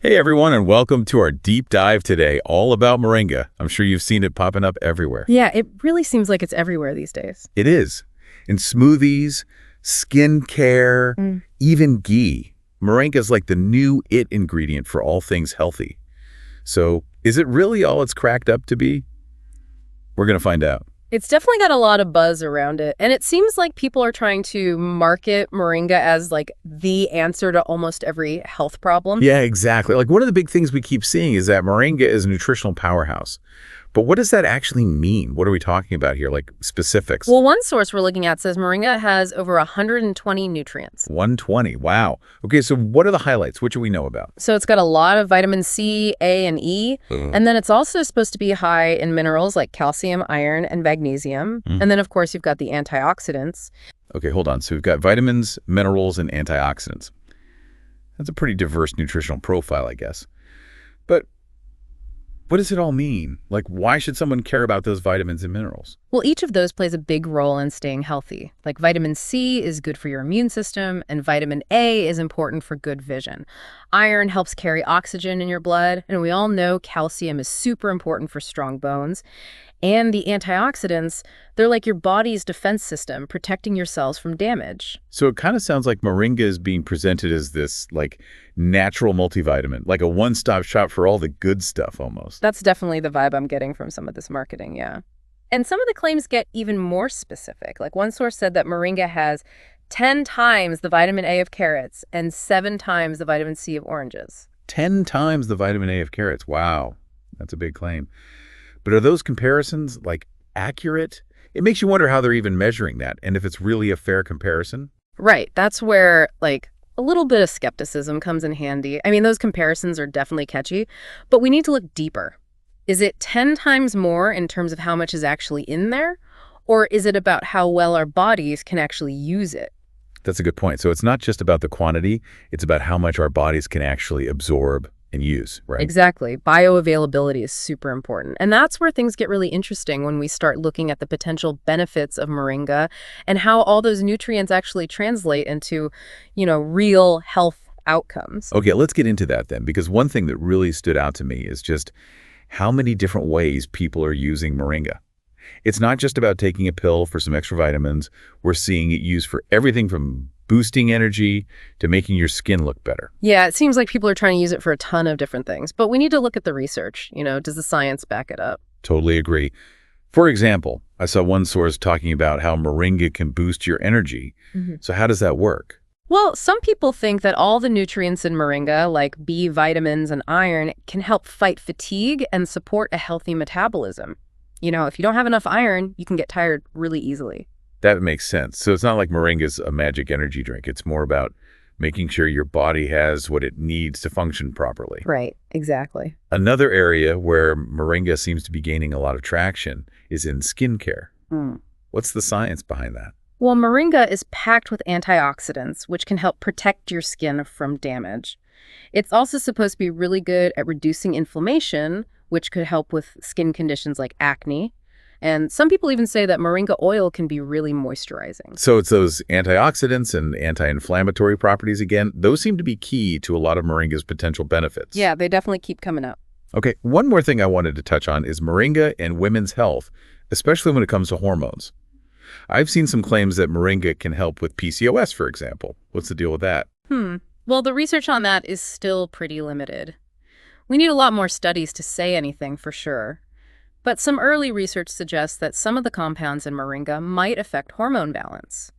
Hey everyone, and welcome to our deep dive today, all about moringa. I'm sure you've seen it popping up everywhere. Yeah, it really seems like it's everywhere these days. It is. In smoothies, skin care, Mm. even ghee. Moringa is like the new it ingredient for all things healthy. So, is it really all it's cracked up to be? We're going to find out. It's definitely got a lot of buzz around it, and it seems like people are trying to market Moringa as like the answer to almost every health problem. Yeah, exactly. Like one of the big things we keep seeing is that moringa is a nutritional powerhouse. But what does that actually mean? What are we talking about here? Like specifics? Well, one source we're looking at says Moringa has over 120 nutrients. 120. Wow. Okay, so what are the highlights? What do we know about? So it's got a lot of vitamin C, A, and E, and then it's also supposed to be high in minerals like calcium, iron, and magnesium. And then, of course, you've got the antioxidants. Okay, hold on. So we've got vitamins, minerals, and antioxidants. That's a pretty diverse nutritional profile, I guess. But what does it all mean? Like, why should someone care about those vitamins and minerals? Well, each of those plays a big role in staying healthy. Like vitamin C is good for your immune system, and vitamin A is important for good vision. Iron helps carry oxygen in your blood, and we all know calcium is super important for strong bones. And the antioxidants, they're like your body's defense system, protecting your cells from damage. So it kind of sounds like moringa is being presented as this, like, natural multivitamin, like a one-stop shop for all the good stuff almost. That's definitely the vibe I'm getting from some of this marketing, yeah. And some of the claims get even more specific. Like one source said that Moringa has 10 times the vitamin A of carrots and 7 times the vitamin C of oranges. 10 times the vitamin A of carrots. Wow, that's a big claim. But are those comparisons, like, accurate? It makes you wonder how they're even measuring that and if it's really a fair comparison. Right. That's where, like, a little bit of skepticism comes in handy. I mean, those comparisons are definitely catchy, but we need to look deeper. Is it 10 times more in terms of how much is actually in there? Or is it about how well our bodies can actually use it? That's a good point. So it's not just about the quantity, it's about how much our bodies can actually absorb and use, right? Exactly. Bioavailability is super important. And that's where things get really interesting when we start looking at the potential benefits of moringa and how all those nutrients actually translate into, real health outcomes. Okay, let's get into that then, because one thing that really stood out to me is just how many different ways people are using moringa. It's not just about taking a pill for some extra vitamins. We're seeing it used for everything from boosting energy to making your skin look better. Yeah, it seems like people are trying to use it for a ton of different things, but we need to look at the research. Does the science back it up? Totally agree. For example, I saw one source talking about how moringa can boost your energy. So how does that work? Well, some people think that all the nutrients in moringa, like B vitamins and iron, can help fight fatigue and support a healthy metabolism. If you don't have enough iron, you can get tired really easily. That makes sense. So it's not like moringa's a magic energy drink. It's more about making sure your body has what it needs to function properly. Right, exactly. Another area where moringa seems to be gaining a lot of traction is in skincare. What's the science behind that? Well, moringa is packed with antioxidants, which can help protect your skin from damage. It's also supposed to be really good at reducing inflammation, which could help with skin conditions like acne. And some people even say that moringa oil can be really moisturizing. So it's those antioxidants and anti-inflammatory properties again. Those seem to be key to a lot of moringa's potential benefits. Yeah, they definitely keep coming up. Okay, one more thing I wanted to touch on is moringa and women's health, especially when it comes to hormones. I've seen some claims that moringa can help with PCOS, for example. What's the deal with that? Well, the research on that is still pretty limited. We need a lot more studies to say anything for sure. But some early research suggests that some of the compounds in moringa might affect hormone balance.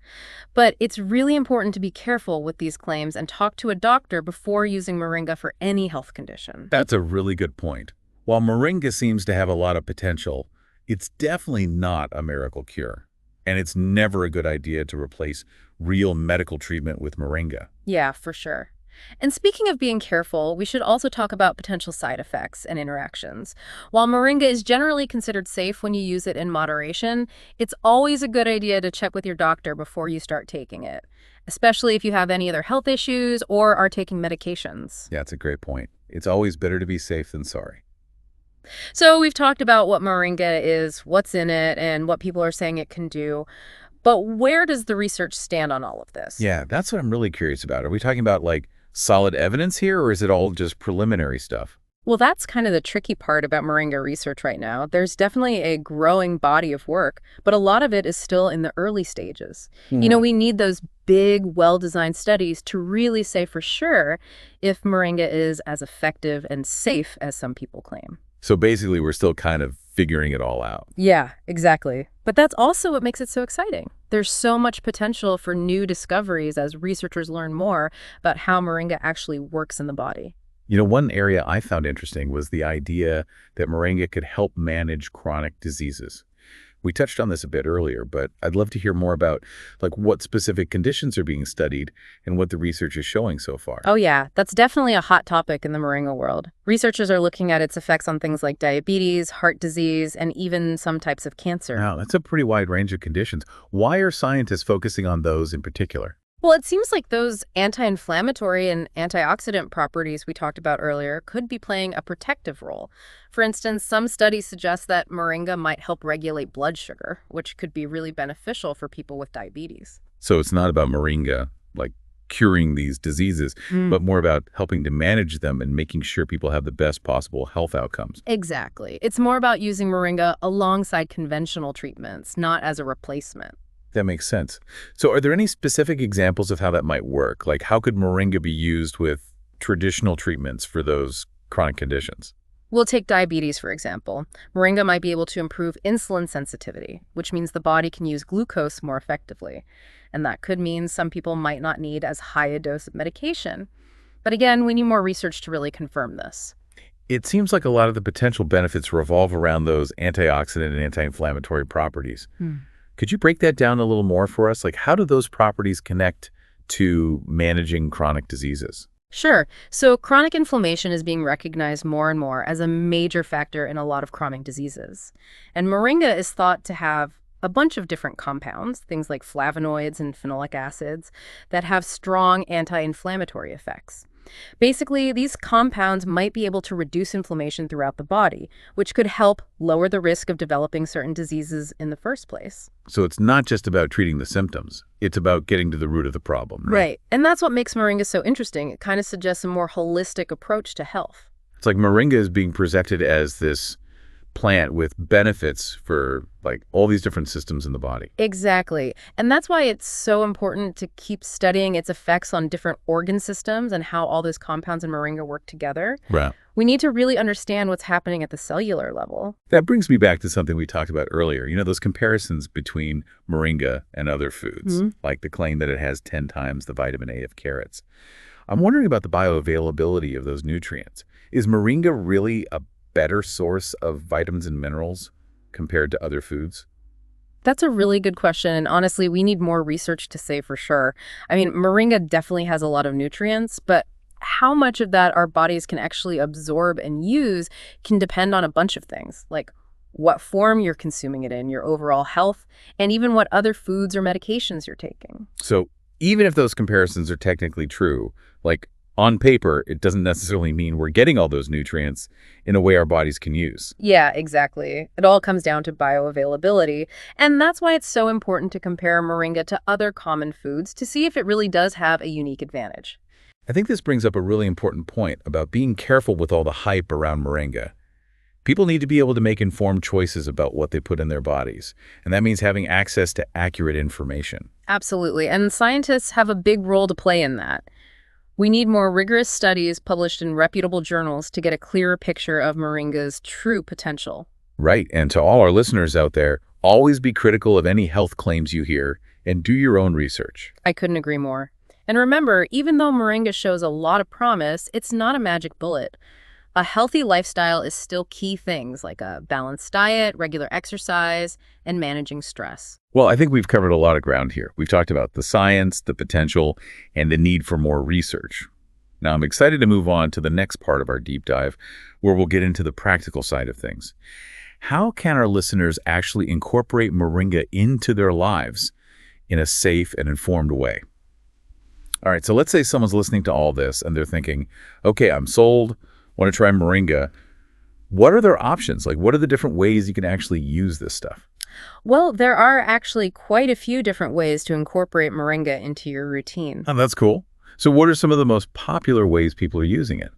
But it's really important to be careful with these claims and talk to a doctor before using moringa for any health condition. That's a really good point. While moringa seems to have a lot of potential, it's definitely not a miracle cure. And it's never a good idea to replace real medical treatment with moringa. Yeah, for sure. And speaking of being careful, we should also talk about potential side effects and interactions. While moringa is generally considered safe when you use it in moderation, it's always a good idea to check with your doctor before you start taking it, especially if you have any other health issues or are taking medications. Yeah, that's a great point. It's always better to be safe than sorry. So we've talked about what moringa is, what's in it, and what people are saying it can do. But where does the research stand on all of this? Yeah, that's what I'm really curious about. Are we talking about, like, solid evidence here, or is it all just preliminary stuff? Well, that's kind of the tricky part about Moringa research right now. There's definitely a growing body of work, but a lot of it is still in the early stages. Hmm. We need those big, well-designed studies to really say for sure if Moringa is as effective and safe as some people claim. So basically, we're still kind of figuring it all out. Yeah, exactly. But that's also what makes it so exciting. There's so much potential for new discoveries as researchers learn more about how Moringa actually works in the body. One area I found interesting was the idea that moringa could help manage chronic diseases. We touched on this a bit earlier, but I'd love to hear more about what specific conditions are being studied and what the research is showing so far. Oh yeah, that's definitely a hot topic in the Moringa world. Researchers are looking at its effects on things like diabetes, heart disease, and even some types of cancer. Now, that's a pretty wide range of conditions. Why are scientists focusing on those in particular? Well, it seems like those anti-inflammatory and antioxidant properties we talked about earlier could be playing a protective role. For instance, some studies suggest that moringa might help regulate blood sugar, which could be really beneficial for people with diabetes. So it's not about moringa, curing these diseases, but more about helping to manage them and making sure people have the best possible health outcomes. Exactly. It's more about using moringa alongside conventional treatments, not as a replacement. That makes sense. So are there any specific examples of how that might work? Like how could moringa be used with traditional treatments for those chronic conditions? We'll take diabetes, for example. Moringa might be able to improve insulin sensitivity, which means the body can use glucose more effectively. And that could mean some people might not need as high a dose of medication. But again, we need more research to really confirm this. It seems like a lot of the potential benefits revolve around those antioxidant and anti-inflammatory properties. Could you break that down a little more for us? How do those properties connect to managing chronic diseases? Sure. So chronic inflammation is being recognized more and more as a major factor in a lot of chronic diseases. And moringa is thought to have a bunch of different compounds, things like flavonoids and phenolic acids, that have strong anti-inflammatory effects. Basically, these compounds might be able to reduce inflammation throughout the body, which could help lower the risk of developing certain diseases in the first place. So it's not just about treating the symptoms. It's about getting to the root of the problem, right? Right. And that's what makes moringa so interesting. It kind of suggests a more holistic approach to health. It's like moringa is being presented as this plant with benefits for all these different systems in the body. Exactly. And that's why it's so important to keep studying its effects on different organ systems and how all those compounds in moringa work together. Right. We need to really understand what's happening at the cellular level. That brings me back to something we talked about earlier. Those comparisons between moringa and other foods, like the claim that it has 10 times the vitamin A of carrots. I'm wondering about the bioavailability of those nutrients. Is moringa really a better source of vitamins and minerals compared to other foods? That's a really good question, and honestly, we need more research to say for sure. I mean, moringa definitely has a lot of nutrients, but how much of that our bodies can actually absorb and use can depend on a bunch of things, like what form you're consuming it in, your overall health, and even what other foods or medications you're taking. So even if those comparisons are technically true, on paper, it doesn't necessarily mean we're getting all those nutrients in a way our bodies can use. Yeah, exactly. It all comes down to bioavailability, and that's why it's so important to compare moringa to other common foods to see if it really does have a unique advantage. I think this brings up a really important point about being careful with all the hype around moringa. People need to be able to make informed choices about what they put in their bodies, and that means having access to accurate information. Absolutely, and scientists have a big role to play in that. We need more rigorous studies published in reputable journals to get a clearer picture of moringa's true potential. Right, and to all our listeners out there, always be critical of any health claims you hear and do your own research. I couldn't agree more. And remember, even though moringa shows a lot of promise, it's not a magic bullet. A healthy lifestyle is still key things like a balanced diet, regular exercise, and managing stress. Well, I think we've covered a lot of ground here. We've talked about the science, the potential, and the need for more research. Now, I'm excited to move on to the next part of our deep dive, where we'll get into the practical side of things. How can our listeners actually incorporate moringa into their lives in a safe and informed way? All right, so let's say someone's listening to all this and they're thinking, okay, I'm sold, want to try moringa. What are their options? What are the different ways you can actually use this stuff? Well, there are actually quite a few different ways to incorporate moringa into your routine. Oh, that's cool. So what are some of the most popular ways people are using it?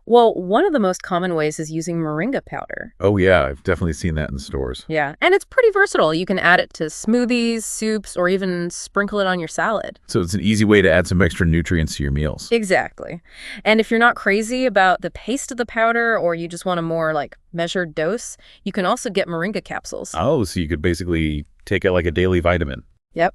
Well, one of the most common ways is using moringa powder. Oh, yeah, I've definitely seen that in stores. Yeah, and it's pretty versatile. You can add it to smoothies, soups, or even sprinkle it on your salad. So it's an easy way to add some extra nutrients to your meals. Exactly. And if you're not crazy about the paste of the powder or you just want a more measured dose, you can also get moringa capsules. Oh, so you could basically take it like a daily vitamin. Yep.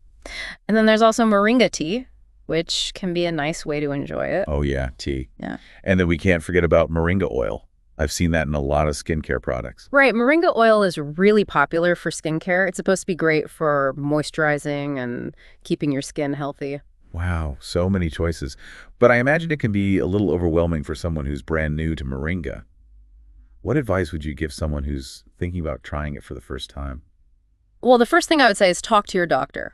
And then there's also moringa tea, which can be a nice way to enjoy it. Oh, yeah, tea. Yeah. And then we can't forget about moringa oil. I've seen that in a lot of skincare products. Right. Moringa oil is really popular for skincare. It's supposed to be great for moisturizing and keeping your skin healthy. Wow, so many choices. But I imagine it can be a little overwhelming for someone who's brand new to moringa. What advice would you give someone who's thinking about trying it for the first time? Well, the first thing I would say is talk to your doctor.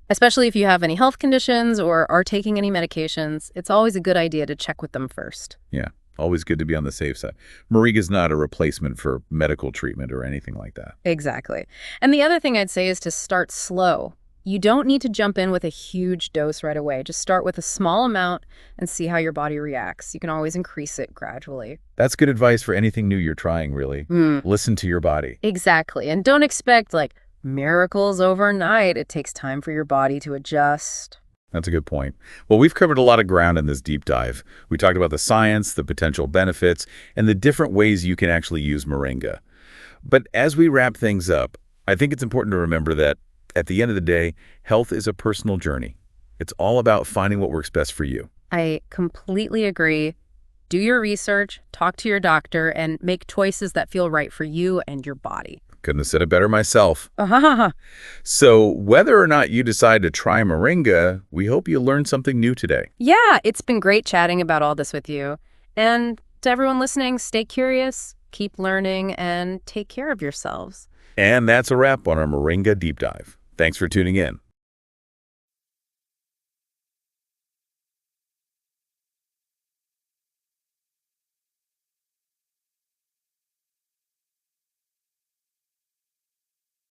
Especially if you have any health conditions or are taking any medications, it's always a good idea to check with them first. Yeah, always good to be on the safe side. Moringa's not a replacement for medical treatment or anything like that. Exactly. And the other thing I'd say is to start slow. You don't need to jump in with a huge dose right away. Just start with a small amount and see how your body reacts. You can always increase it gradually. That's good advice for anything new you're trying, really. Listen to your body. Exactly. And don't expect miracles overnight. It takes time for your body to adjust. That's a good point. Well, we've covered a lot of ground in this deep dive. We talked about the science, the potential benefits, and the different ways you can actually use moringa. But as we wrap things up, I think it's important to remember that at the end of the day, health is a personal journey. It's all about finding what works best for you. I completely agree. Do your research, talk to your doctor, and make choices that feel right for you and your body. Couldn't have said it better myself. Uh-huh. So whether or not you decide to try moringa, we hope you learned something new today. Yeah, it's been great chatting about all this with you. And to everyone listening, stay curious, keep learning, and take care of yourselves. And that's a wrap on our Moringa Deep Dive. Thanks for tuning in.